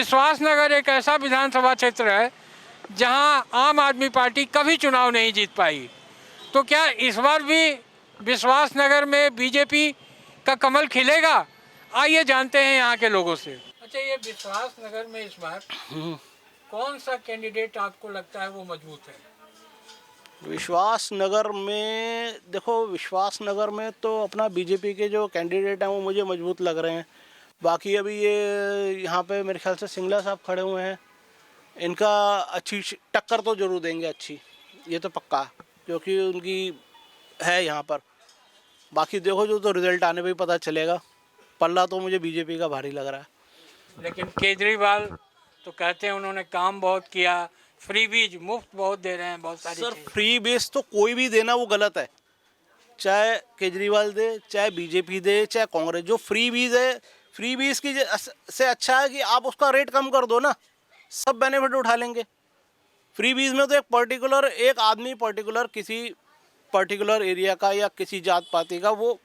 विश्वास नगर एक ऐसा विधानसभा क्षेत्र है जहां आम आदमी पार्टी कभी चुनाव नहीं जीत पाई, तो क्या इस बार भी विश्वास नगर में बीजेपी का कमल खिलेगा? आइए जानते हैं यहाँ के लोगों से। अच्छा, ये विश्वास नगर में इस बार कौन सा कैंडिडेट आपको लगता है वो मजबूत है? विश्वास नगर में देखो, विश्वास नगर में तो अपना बीजेपी के जो कैंडिडेट हैं वो मुझे मजबूत लग रहे हैं। बाकी अभी ये यहाँ पे मेरे ख्याल से सिंगला साहब खड़े हुए हैं, इनका अच्छी टक्कर तो जरूर देंगे, अच्छी, ये तो पक्का, क्योंकि उनकी है यहाँ पर। बाकी देखो जो तो रिजल्ट आने पे ही पता चलेगा। पल्ला तो मुझे बीजेपी का भारी लग रहा है। लेकिन केजरीवाल तो कहते हैं उन्होंने काम बहुत किया, फ्रीबीज मुफ्त बहुत दे रहे हैं, बहुत सारी सर चीज़ें। फ्री बेस तो कोई भी देना वो गलत है, चाहे केजरीवाल दे, चाहे बीजेपी दे, चाहे कांग्रेस। जो फ्री बीज है, फ्री बीज की से अच्छा है कि आप उसका रेट कम कर दो ना, सब बेनिफिट उठा लेंगे। फ्री बीज में तो एक पर्टिकुलर एक आदमी पर्टिकुलर किसी पर्टिकुलर एरिया का या किसी जात पाति का वो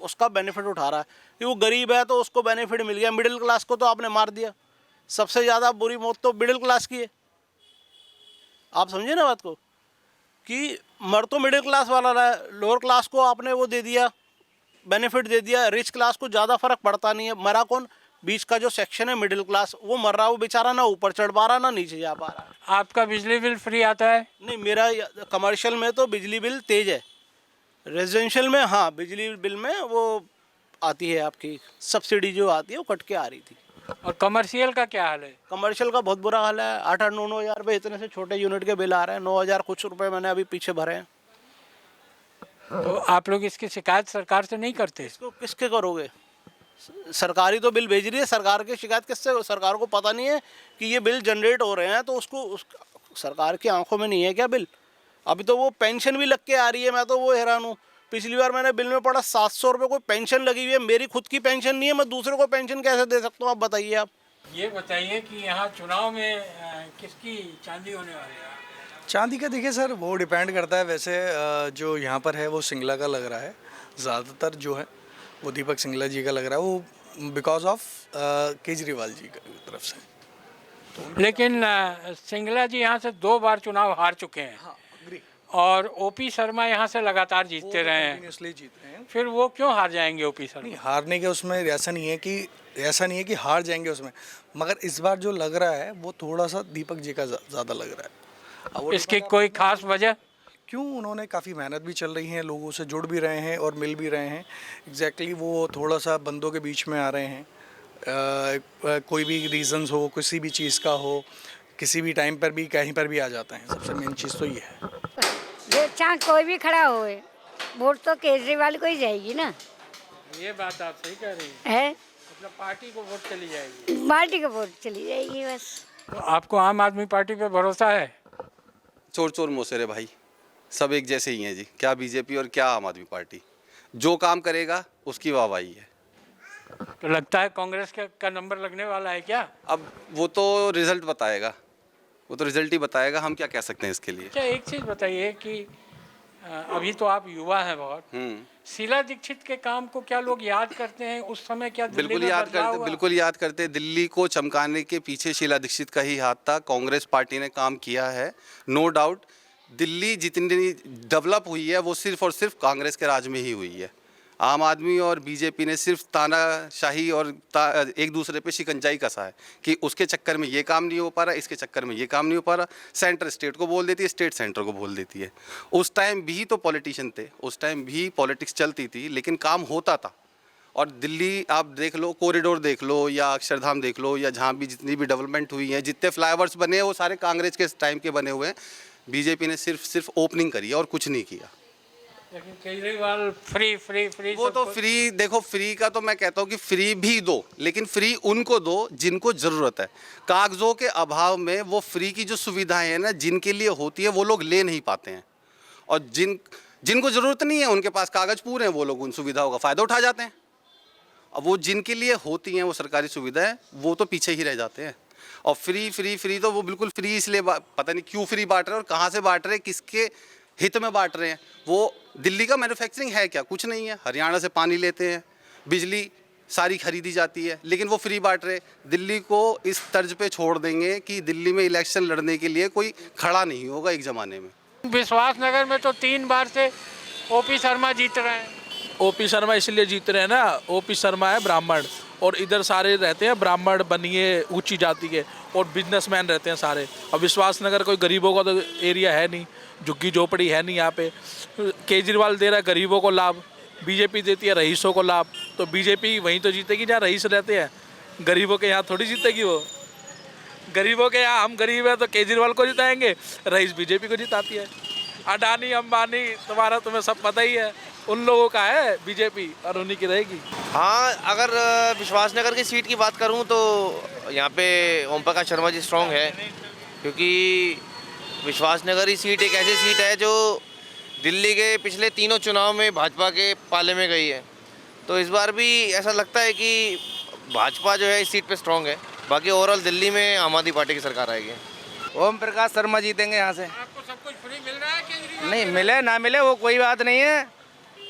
उसका बेनिफिट उठा रहा है कि वो गरीब है तो उसको बेनिफिट मिल गया। मिडिल क्लास को तो आपने मार दिया। सबसे ज़्यादा बुरी मौत तो मिडिल क्लास की है। आप समझे ना बात को, कि मर तो मिडिल क्लास वाला रहा है, लोअर क्लास को आपने वो दे दिया, बेनिफिट दे दिया। रिच क्लास को ज़्यादा फर्क पड़ता नहीं है। मरा कौन? बीच का जो सेक्शन है मिडिल क्लास, वो मर रहा है। वो बेचारा ना ऊपर चढ़ पा रहा ना नीचे जा पा रहा है। आपका बिजली बिल फ्री आता है? नहीं, मेरा कमर्शियल में तो बिजली बिल तेज है। रेजिडेंशियल में हाँ, बिजली बिल में वो आती है आपकी सब्सिडी जो आती है वो कट के आ रही थी। और कमर्शियल का क्या हाल है? कमर्शियल का बहुत बुरा हाल है। 8-9 हज़ार रुपये इतने से छोटे यूनिट के बिल आ रहे हैं। 9,000 कुछ रुपए मैंने अभी पीछे भरे हैं। तो आप लोग इसकी शिकायत सरकार से नहीं करते? इसको किसके करोगे? सरकारी तो बिल भेज रही है, सरकार की शिकायत किससे? सरकार को पता नहीं है कि ये बिल जनरेट हो रहे हैं, तो उसको सरकार की आंखों में नहीं है क्या बिल? अभी तो वो पेंशन भी लग के आ रही है। मैं तो वो हैरान हूँ। पिछली बार मैंने बिल में पढ़ा 700 रुपये कोई पेंशन लगी हुई है। मेरी खुद की पेंशन नहीं है, मैं दूसरे को पेंशन कैसे दे सकता हूँ? आप बताइए। आप ये बताइए कि यहाँ चुनाव में किसकी चांदी होने वाली है? चांदी का देखिए सर, वो डिपेंड करता है। वैसे जो यहाँ पर है वो सिंगला का लग रहा है ज़्यादातर, जो है वो दीपक सिंगला जी का लग रहा है, वो बिकॉज ऑफ केजरीवाल जी की तरफ से। लेकिन सिंगला जी यहाँ से 2 बार चुनाव हार चुके हैं। हाँ, agree। और ओपी शर्मा यहाँ से लगातार जीतते रहे हैं। कंटिन्यूसली जीत रहे हैं। फिर वो क्यों हार जाएंगे ओपी शर्मा? नहीं, हारने के उसमें ऐसा नहीं है कि हार जाएंगे उसमें, मगर इस बार जो लग रहा है वो थोड़ा सा दीपक जी का ज़्यादा लग रहा है। अब वो इसकी कोई खास वजह? क्यों, उन्होंने काफ़ी मेहनत भी चल रही है, लोगों से जुड़ भी रहे हैं और मिल भी रहे हैं। एग्जैक्टली वो थोड़ा सा बंदों के बीच में आ रहे हैं। कोई भी रीजंस हो, किसी भी चीज़ का हो, किसी भी टाइम पर भी कहीं पर भी आ जाते हैं। सबसे मेन चीज़ तो ये है। चाहे कोई भी खड़ा होए, वोट तो केजरीवाल को ही जाएगी ना। ये बात आप सही कह रही है, मतलब पार्टी को वोट चली जाएगी। पार्टी को वोट चली जाएगी बस। तो आपको आम आदमी पार्टी पे भरोसा है? चोर चोर मोसेरे भाई, सब एक जैसे ही हैं जी। क्या बीजेपी और क्या आम आदमी पार्टी, जो काम करेगा उसकी वाहवाही है। तो लगता है कांग्रेस का नंबर लगने वाला है क्या? अब वो तो रिजल्ट बताएगा, वो तो रिजल्ट ही बताएगा, हम क्या कह सकते हैं इसके लिए। अच्छा, एक चीज़ बताइए कि अभी तो आप युवा हैं बहुत, शीला दीक्षित के काम को क्या लोग याद करते हैं? उस समय क्या दिल्ली बिल्कुल में याद बदलाव करते, हुआ? बिल्कुल याद करते। दिल्ली को चमकाने के पीछे शीला दीक्षित का ही हाथ था। कांग्रेस पार्टी ने काम किया है, नो डाउट। दिल्ली जितनी डेवलप हुई है वो सिर्फ और सिर्फ कांग्रेस के राज में ही हुई है। आम आदमी और बीजेपी ने सिर्फ तानाशाही और एक दूसरे पे शिकंजाई कसा है कि उसके चक्कर में ये काम नहीं हो पा रहा, इसके चक्कर में ये काम नहीं हो पा रहा। सेंटर स्टेट को बोल देती है, स्टेट सेंटर को बोल देती है। उस टाइम भी तो पॉलिटिशियन थे, उस टाइम भी पॉलिटिक्स चलती थी, लेकिन काम होता था। और दिल्ली आप देख लो, कॉरिडोर देख लो या अक्षरधाम देख लो, या जहाँ भी जितनी भी डेवलपमेंट हुई है, जितने फ्लाईओवर्स बने हैं वो सारे कांग्रेस के टाइम के बने हुए हैं। बीजेपी ने सिर्फ ओपनिंग करी है और कुछ नहीं किया। लेकिन केजरीवाल फ्री फ्री फ्री, वो तो फ्री, देखो फ्री का तो मैं कहता हूँ कि फ्री भी दो, लेकिन फ्री उनको दो जिनको ज़रूरत है। कागज़ों के अभाव में वो फ्री की जो सुविधाएं हैं ना, जिनके लिए होती है वो लोग ले नहीं पाते हैं। और जिनको ज़रूरत नहीं है, उनके पास कागज़ पूरे हैं, वो लोग उन सुविधाओं का फ़ायदा उठा जाते हैं। अब वो जिनके लिए होती हैं वो सरकारी सुविधाएं, वो तो पीछे ही रह जाते हैं। और फ्री फ्री फ्री तो वो बिल्कुल फ्री इसलिए पता नहीं क्यों फ्री बांट रहे हैं और कहाँ से बांट रहे हैं, किसके हित में बांट रहे हैं। वो दिल्ली का मैन्युफैक्चरिंग है क्या? कुछ नहीं है। हरियाणा से पानी लेते हैं, बिजली सारी खरीदी जाती है, लेकिन वो फ्री बांट रहे। दिल्ली को इस तर्ज पे छोड़ देंगे कि दिल्ली में इलेक्शन लड़ने के लिए कोई खड़ा नहीं होगा एक ज़माने में। विश्वास नगर में तो 3 बार से ओपी शर्मा जीत रहे हैं। ओपी शर्मा इसलिए जीत रहे हैं ना, ओपी शर्मा है ब्राह्मण और इधर सारे रहते हैं ब्राह्मण बनिए ऊंची जाति के और बिजनेसमैन रहते हैं सारे। अब विश्वास नगर कोई गरीबों का तो एरिया है नहीं, झुग्गी झोपड़ी है नहीं यहाँ पे। केजरीवाल दे रहा है गरीबों को लाभ, बीजेपी देती है रईसों को लाभ, तो बीजेपी वहीं तो जीतेगी जहाँ रईस रहते हैं। गरीबों के यहाँ थोड़ी जीतेगी वो। गरीबों के यहाँ हम गरीब हैं तो केजरीवाल को जिताएंगे, रईस बीजेपी को जिताती है। अडानी अंबानी तुम्हें सब पता ही है, उन लोगों का है बीजेपी और उन्हीं की रहेगी। हाँ, अगर विश्वासनगर की सीट की बात करूँ तो यहाँ पे ओम प्रकाश शर्मा जी स्ट्रॉन्ग है, क्योंकि विश्वासनगर ही सीट एक ऐसी सीट है जो दिल्ली के पिछले तीनों चुनाव में भाजपा के पाले में गई है। तो इस बार भी ऐसा लगता है कि भाजपा जो है इस सीट पे स्ट्रॉन्ग है। बाकी ओवरऑल दिल्ली में आम आदमी पार्टी की सरकार आएगी। ओम प्रकाश शर्मा जीतेंगे यहाँ से। आपको सब कुछ फ्री मिल रहा है केजरीवाल? नहीं मिले ना मिले वो कोई बात नहीं है,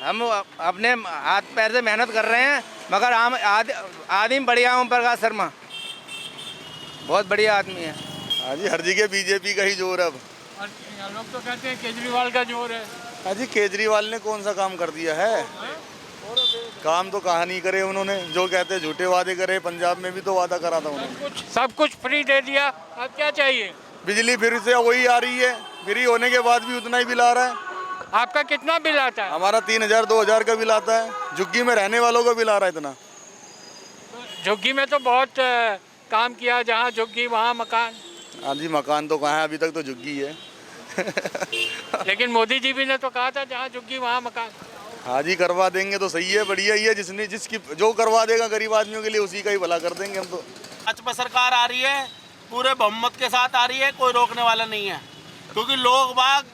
हम अपने हाथ पैर से मेहनत कर रहे हैं, मगर आदमी बढ़िया ओम प्रकाश शर्मा बहुत बढ़िया आदमी है। हाँ जी, हर जगह बीजेपी का ही जोर है अब। और लोग तो कहते हैं केजरीवाल का जोर है। हाँ जी, केजरीवाल ने कौन सा काम कर दिया है? काम तो कहाँ नहीं करे उन्होंने, जो कहते हैं झूठे वादे करे। पंजाब में भी तो वादा करा था उन्होंने। सब कुछ फ्री दे दिया, अब क्या चाहिए? बिजली फिर से वही आ रही है, फ्री होने के बाद भी उतना ही बिल आ रहा है। आपका कितना बिल आता है? हमारा 3000 2000 का बिल आता है। झुग्गी में रहने वालों का बिल आ रहा है इतना। झुग्गी में तो बहुत काम किया, जहाँ झुग्गी वहाँ मकान। हाँ जी, मकान तो कहाँ है, अभी तक तो झुग्गी है। लेकिन मोदी जी भी ने तो कहा था जहाँ झुग्गी वहाँ मकान। हाँ जी, करवा देंगे तो सही है, बढ़िया ही है। जिसकी जो करवा देगा गरीब आदमियों के लिए उसी का ही भला कर देंगे हम तो। भाजपा सरकार आ रही है, पूरे बहुमत के साथ आ रही है, कोई रोकने वाला नहीं है। क्योंकि लोग बाग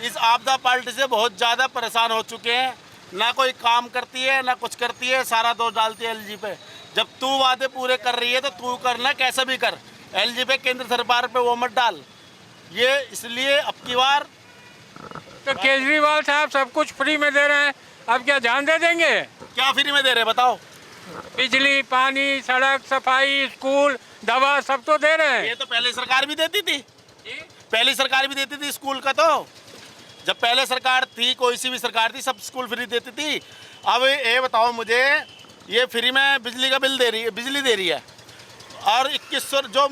इस आपदा पार्टी से बहुत ज़्यादा परेशान हो चुके हैं। ना कोई काम करती है ना कुछ करती है, सारा दोष डालती है एलजी पे। जब तू वादे पूरे कर रही है तो तू करना, कैसे भी कर। एलजी पे, केंद्र सरकार पे वो मत डाल। ये इसलिए अब की बार तो केजरीवाल साहब सब कुछ फ्री में दे रहे हैं, अब क्या जान दे देंगे? क्या फ्री में दे रहे बताओ? बिजली, पानी, सड़क, सफाई, स्कूल, दवा सब तो दे रहे हैं। ये तो पहले सरकार भी देती थी, पहली सरकार भी देती थी स्कूल का। तो जब पहले सरकार थी, कोई सी भी सरकार थी, सब स्कूल फ्री देती थी। अब ये बताओ मुझे, ये फ्री में बिजली का बिल दे रही है, बिजली दे रही है। और 2100 जो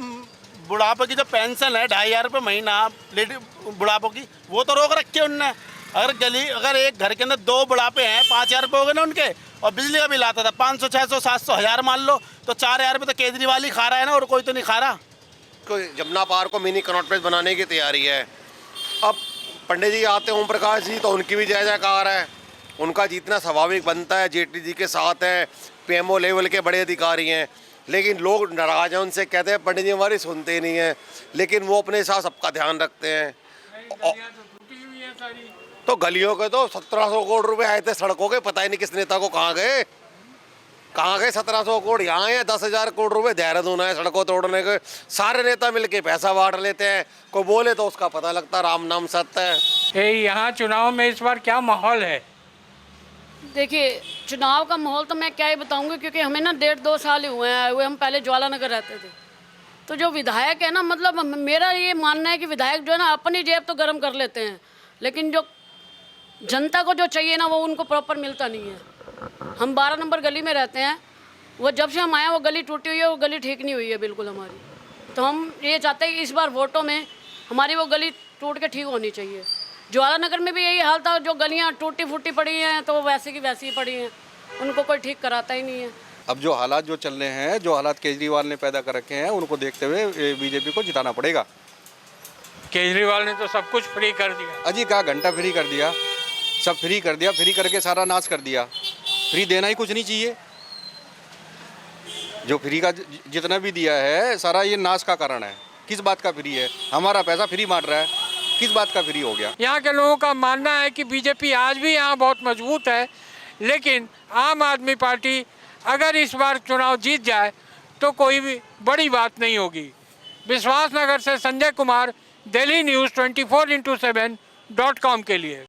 बुढ़ापे की जो पेंशन है 2500 रुपये महीना लेडी बुढ़ापों की, वो तो रोक रखी है उनने। अगर एक घर के अंदर 2 बुढ़ापे हैं, 5000 रुपये हो गए ना उनके। और बिजली का बिल आता था 500 600 700 1000 मान लो, तो 4000 रुपये तो केजरीवाल ही खा रहा है ना, और कोई तो नहीं खा रहा। कोई जमुना पार को मिनी कनॉट प्लेस बनाने की तैयारी है। अब पंडित जी आते हैं ओम प्रकाश जी, तो उनकी भी जय जयकार है। उनका जीतना स्वाभाविक बनता है, जेटली जी के साथ हैं, पीएमओ लेवल के बड़े अधिकारी हैं। लेकिन लोग नाराज हैं उनसे, कहते हैं पंडित जी हमारी सुनते नहीं हैं। लेकिन वो अपने साथ सबका ध्यान रखते हैं। तो गलियों के तो 1700 करोड़ रुपए आए थे सड़कों के, पता ही नहीं किस नेता को कहाँ गए 1700 करोड़। यहाँ है 10,000 करोड़ रुपए देहरादून है सड़कों तोड़ने के। सारे नेता मिलके पैसा बांट लेते हैं, कोई बोले तो उसका पता लगता राम नाम सत्य है। यहाँ चुनाव में इस बार क्या माहौल है? देखिए, चुनाव का माहौल तो मैं क्या ही बताऊंगी, क्योंकि हमें ना 1.5-2 साल ही हुए हैं हुए। हम पहले ज्वालानगर रहते थे। तो जो विधायक है ना, मतलब मेरा ये मानना है कि विधायक जो है ना अपनी जेब तो गर्म कर लेते हैं, लेकिन जो जनता को जो चाहिए ना वो उनको प्रॉपर मिलता नहीं है। हम 12 नंबर गली में रहते हैं, वो जब से हम आए वो गली टूटी हुई है, वो गली ठीक नहीं हुई है बिल्कुल हमारी। तो हम ये चाहते हैं कि इस बार वोटों में हमारी वो गली टूट के ठीक होनी चाहिए। ज्वालानगर में भी यही हाल था, जो गलियां टूटी फूटी पड़ी हैं तो वो वैसे की वैसी ही पड़ी हैं, उनको कोई ठीक कराता ही नहीं है। अब जो हालात जो चल रहे हैं, जो हालात केजरीवाल ने पैदा कर रखे हैं, उनको देखते हुए बीजेपी को जिताना पड़ेगा। केजरीवाल ने तो सब कुछ फ्री कर दिया। अजी कहा घंटा फ्री कर दिया, सब फ्री कर दिया, फ्री करके सारा नाश कर दिया। फ्री देना ही कुछ नहीं चाहिए। जो फ्री का जितना भी दिया है सारा ये नाश का कारण है। किस बात का फ्री है? हमारा पैसा फ्री बांट रहा है, किस बात का फ्री हो गया? यहाँ के लोगों का मानना है कि बीजेपी आज भी यहाँ बहुत मजबूत है, लेकिन आम आदमी पार्टी अगर इस बार चुनाव जीत जाए तो कोई भी बड़ी बात नहीं होगी। विश्वासनगर से संजय कुमार, दिल्ली न्यूज़ 24x7.com के लिए।